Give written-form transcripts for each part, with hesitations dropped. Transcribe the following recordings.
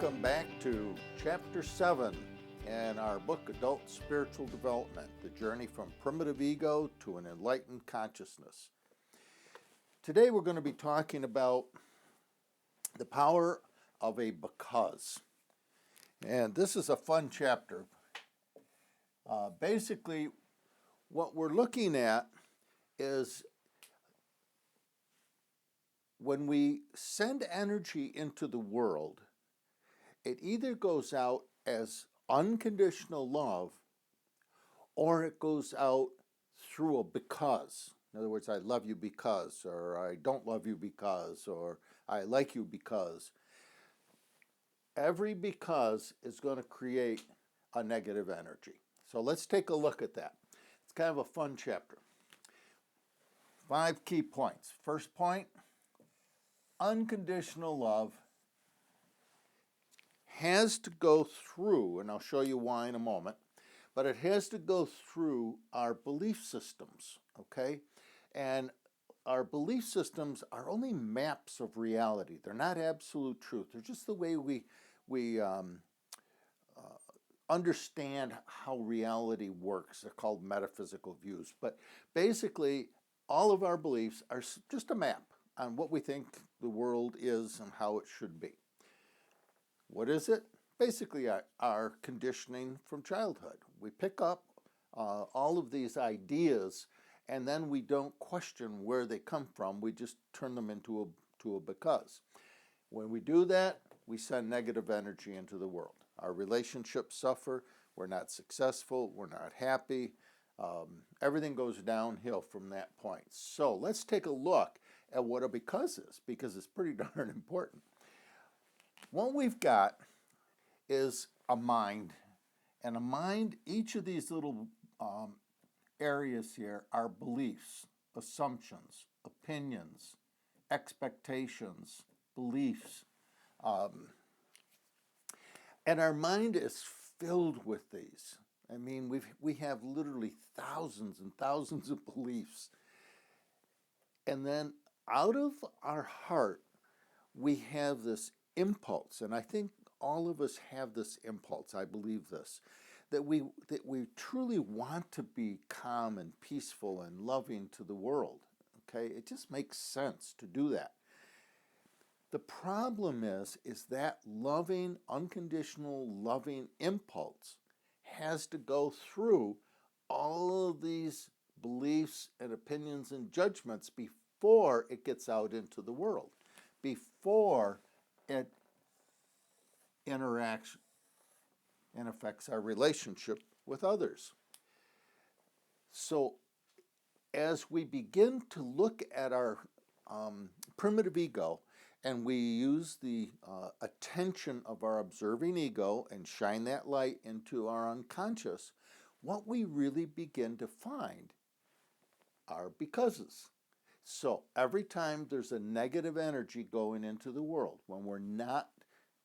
Welcome back to Chapter 7 in our book, Adult Spiritual Development, The Journey from Primitive Ego to an Enlightened Consciousness. Today we're going to be talking about the power of a because. And this is a fun chapter. Basically, what we're looking at is when we send energy into the world, it either goes out as unconditional love or it goes out through a because. In other words, I love you because, or I don't love you because, or I like you because. Every because is going to create a negative energy. So let's take a look at that. It's kind of a fun chapter. 5 key points. First point, unconditional love has to go through, and I'll show you why in a moment, but it has to go through our belief systems, okay? And our belief systems are only maps of reality. They're not absolute truth. They're just the way we understand how reality works. They're called metaphysical views. But basically, all of our beliefs are just a map on what we think the world is and how it should be. What is it? Basically, our conditioning from childhood. We pick up all of these ideas, and then we don't question where they come from. We just turn them into a because. When we do that, we send negative energy into the world. Our relationships suffer. We're not successful. We're not happy. Everything goes downhill from that point. So let's take a look at what a because is, because it's pretty darn important. What we've got is a mind, and a mind, each of these little areas here are beliefs, assumptions, opinions, expectations, beliefs, and our mind is filled with these. I mean, we have literally thousands and thousands of beliefs, and then out of our heart we have this impulse, and I think all of us have this impulse, I believe this, that we truly want to be calm and peaceful and loving to the world. Okay, it just makes sense to do that. The problem is that loving, unconditional loving impulse has to go through all of these beliefs and opinions and judgments before it gets out into the world, before it interacts and affects our relationship with others. So as we begin to look at our primitive ego and we use the attention of our observing ego and shine that light into our unconscious, what we really begin to find are becauses. So every time there's a negative energy going into the world, when we're not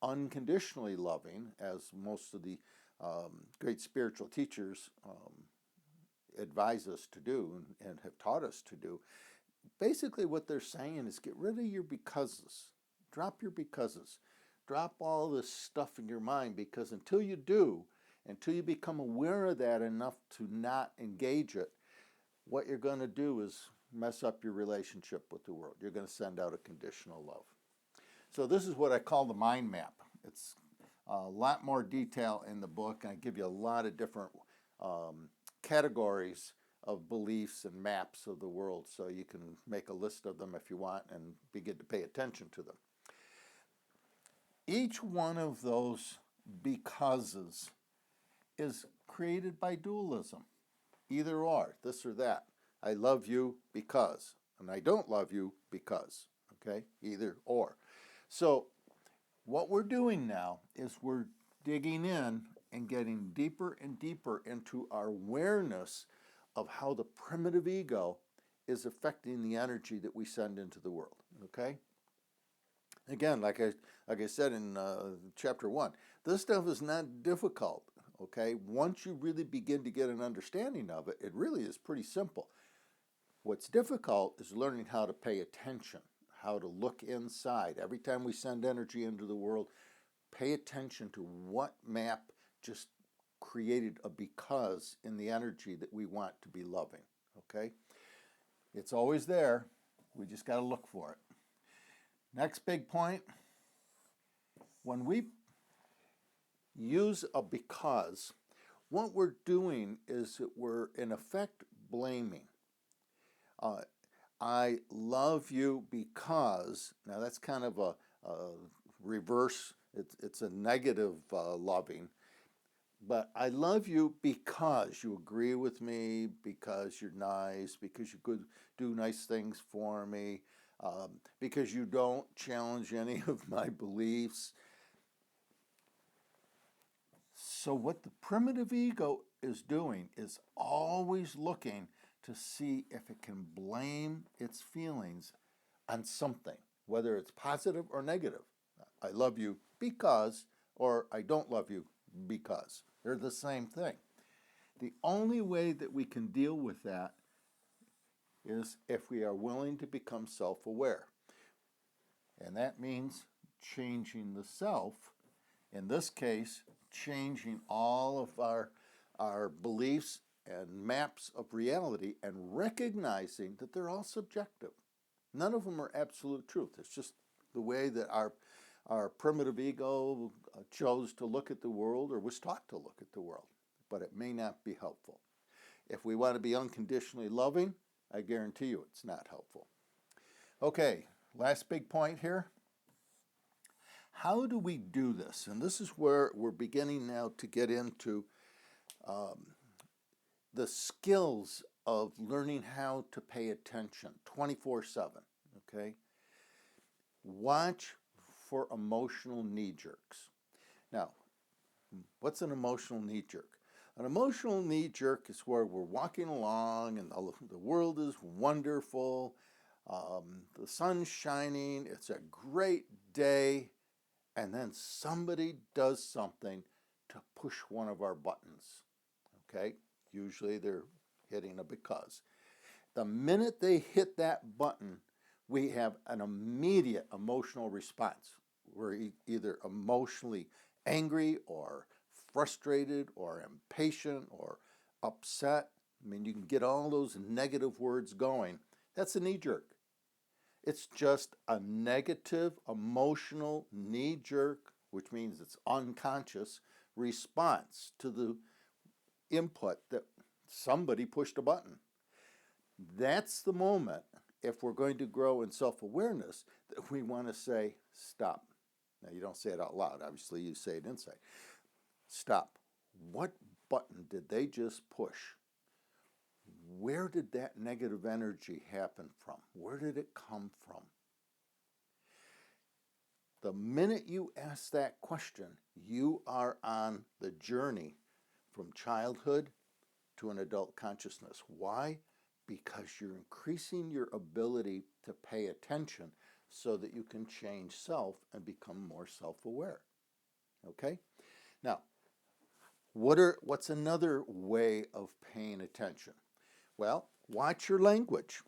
unconditionally loving, as most of the great spiritual teachers advise us to do and have taught us to do, basically what they're saying is get rid of your becauses. Drop your becauses. Drop all this stuff in your mind, because until you do, until you become aware of that enough to not engage it, what you're going to do is mess up your relationship with the world. You're going to send out a conditional love. So this is what I call the mind map. It's a lot more detail in the book, and I give you a lot of different categories of beliefs and maps of the world, so you can make a list of them if you want and begin to pay attention to them. Each one of those becauses is created by dualism, either or, this or that. I love you because, and I don't love you because, okay, either or. So what we're doing now is we're digging in and getting deeper and deeper into our awareness of how the primitive ego is affecting the energy that we send into the world, okay? Again, like I said in Chapter 1, this stuff is not difficult, okay? Once you really begin to get an understanding of it, it really is pretty simple. What's difficult is learning how to pay attention, how to look inside. Every time we send energy into the world, pay attention to what map just created a because in the energy that we want to be loving, okay? It's always there. We just got to look for it. Next big point, when we use a because, what we're doing is that we're in effect blaming. I love you because, now that's kind of a reverse, it's a negative loving, but I love you because you agree with me, because you're nice, because you could do nice things for me, because you don't challenge any of my beliefs. So what the primitive ego is doing is always looking to see if it can blame its feelings on something, whether it's positive or negative. I love you because, or I don't love you because. They're the same thing. The only way that we can deal with that is if we are willing to become self-aware. And that means changing the self. In this case, changing all of our beliefs and maps of reality and recognizing that they're all subjective. None of them are absolute truth. It's just the way that our primitive ego chose to look at the world or was taught to look at the world. But it may not be helpful. If we want to be unconditionally loving, I guarantee you it's not helpful. Okay, last big point here. How do we do this? And this is where we're beginning now to get into the skills of learning how to pay attention 24/7, okay? Watch for emotional knee-jerks. Now, what's an emotional knee-jerk? An emotional knee-jerk is where we're walking along and the world is wonderful, the sun's shining, it's a great day, and then somebody does something to push one of our buttons, okay? Usually they're hitting a because. The minute they hit that button, we have an immediate emotional response. We're either emotionally angry or frustrated or impatient or upset. I mean, you can get all those negative words going. That's a knee-jerk. It's just a negative emotional knee-jerk, which means it's unconscious response to the input that somebody pushed a button. That's the moment, if we're going to grow in self-awareness, that we want to say, stop. Now, you don't say it out loud. Obviously, you say it inside. Stop. What button did they just push? Where did that negative energy happen from? Where did it come from? The minute you ask that question, you are on the journey from childhood to an adult consciousness. Why? Because you're increasing your ability to pay attention so that you can change self and become more self-aware. Okay? Now, what's another way of paying attention? Well, watch your language.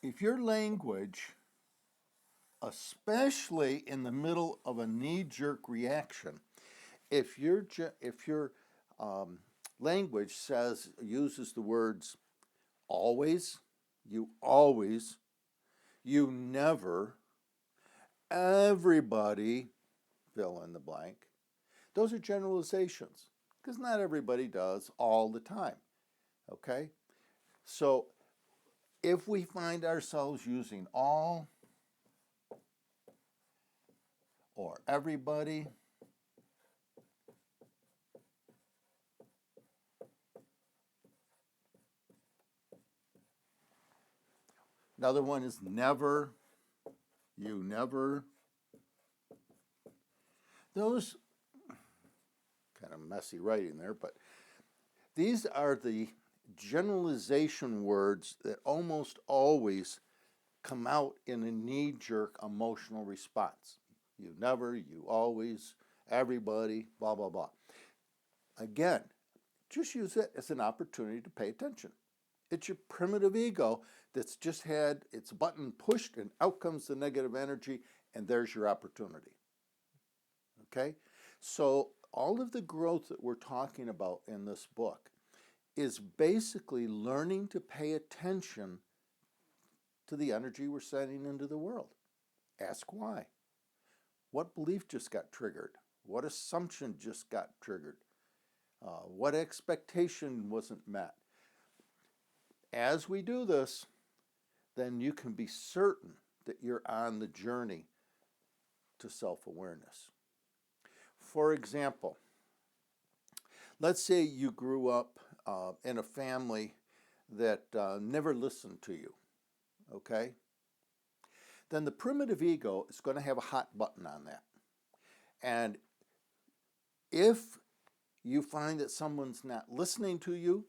If your language, especially in the middle of a knee-jerk reaction, if your language uses the words always, you never, everybody, fill in the blank, those are generalizations, because not everybody does all the time, okay? So if we find ourselves using all or everybody, another one is never, you never, those, kind of messy writing there, but these are the generalization words that almost always come out in a knee-jerk emotional response. You never, you always, everybody, blah, blah, blah. Again, just use it as an opportunity to pay attention. It's your primitive ego that's just had its button pushed and out comes the negative energy And there's your opportunity. Okay? So all of the growth that we're talking about in this book is basically learning to pay attention to the energy we're sending into the world. Ask why. What belief just got triggered? What assumption just got triggered? What expectation wasn't met? As we do this, then you can be certain that you're on the journey to self-awareness. For example, let's say you grew up in a family that never listened to you, okay? Then the primitive ego is going to have a hot button on that. And if you find that someone's not listening to you,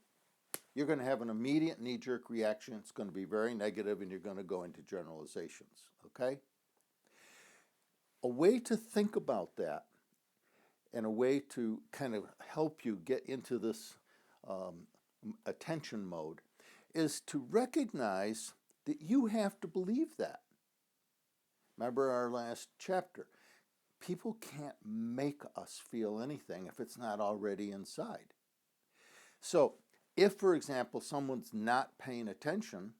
you're going to have an immediate knee-jerk reaction. It's going to be very negative, and you're going to go into generalizations, okay? A way to think about that and a way to kind of help you get into this attention mode is to recognize that you have to believe that. Remember our last chapter. People can't make us feel anything if it's not already inside. So if, for example, someone's not paying attention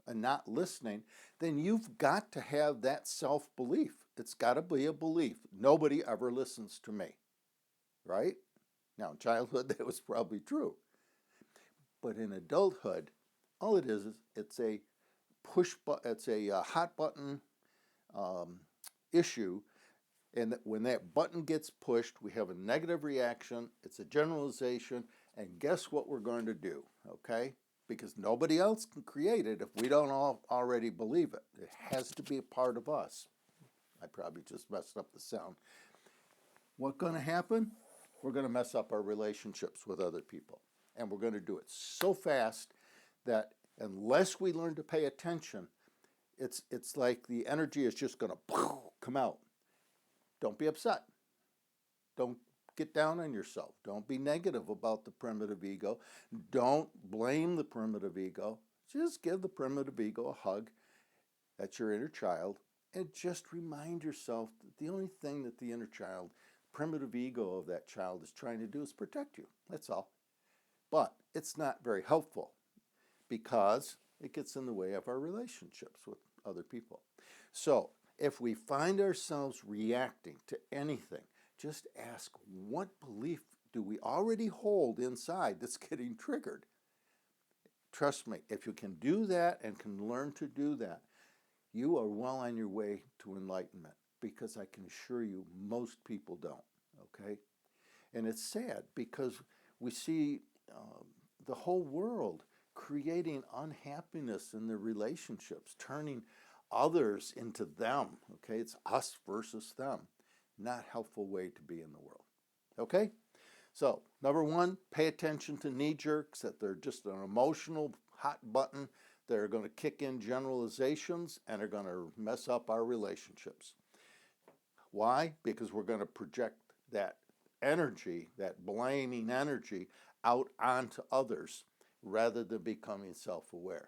and not listening, then you've got to have that self-belief. It's got to be a belief. Nobody ever listens to me, right? Now, in childhood, that was probably true. But in adulthood, all it is it's a it's a hot button issue. And when that button gets pushed, we have a negative reaction. It's a generalization. And guess what we're going to do, okay? Because nobody else can create it if we don't already believe it. It has to be a part of us. I probably just messed up the sound. What's going to happen? We're going to mess up our relationships with other people. And we're going to do it so fast that unless we learn to pay attention, it's like the energy is just going to come out. Don't be upset. Don't get down on yourself. Don't be negative about the primitive ego. Don't blame the primitive ego. Just give the primitive ego a hug. That's your inner child. And just remind yourself that the only thing that the inner child, primitive ego of that child is trying to do is protect you. That's all. But it's not very helpful because it gets in the way of our relationships with other people. So if we find ourselves reacting to anything, just ask, what belief do we already hold inside that's getting triggered? Trust me, if you can do that and can learn to do that, you are well on your way to enlightenment, because I can assure you most people don't, okay? And it's sad because we see the whole world creating unhappiness in their relationships, turning others into them, okay? It's us versus them. Not helpful way to be in the world, okay? So, number one, pay attention to knee jerks, that they're just an emotional hot button. They're going to kick in generalizations and are going to mess up our relationships. Why? Because we're going to project that energy, that blaming energy, out onto others rather than becoming self-aware.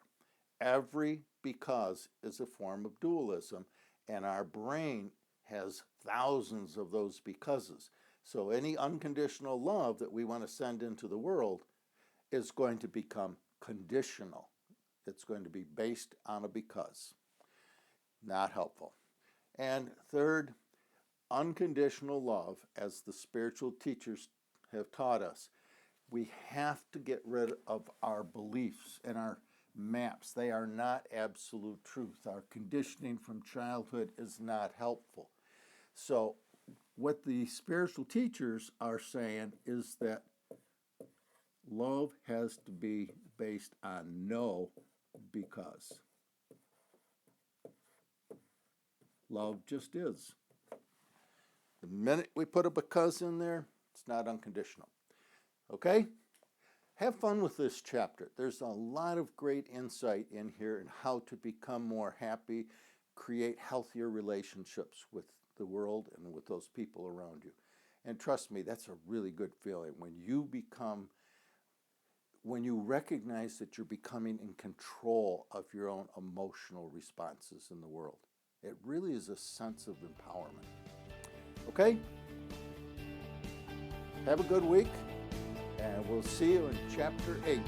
Every because is a form of dualism, and our brain has thousands of those becauses. So any unconditional love that we want to send into the world is going to become conditional. It's going to be based on a because. Not helpful. And third, unconditional love, as the spiritual teachers have taught us, we have to get rid of our beliefs and our maps. They are not absolute truth. Our conditioning from childhood is not helpful. So what the spiritual teachers are saying is that love has to be based on no because. Love just is. The minute we put a because in there, it's not unconditional. Okay? Have fun with this chapter. There's a lot of great insight in here in how to become more happy, create healthier relationships with the world and with those people around you. And trust me, that's a really good feeling when you recognize that you're becoming in control of your own emotional responses in the world. It really is a sense of empowerment. Okay? Have a good week, and we'll see you in Chapter 8.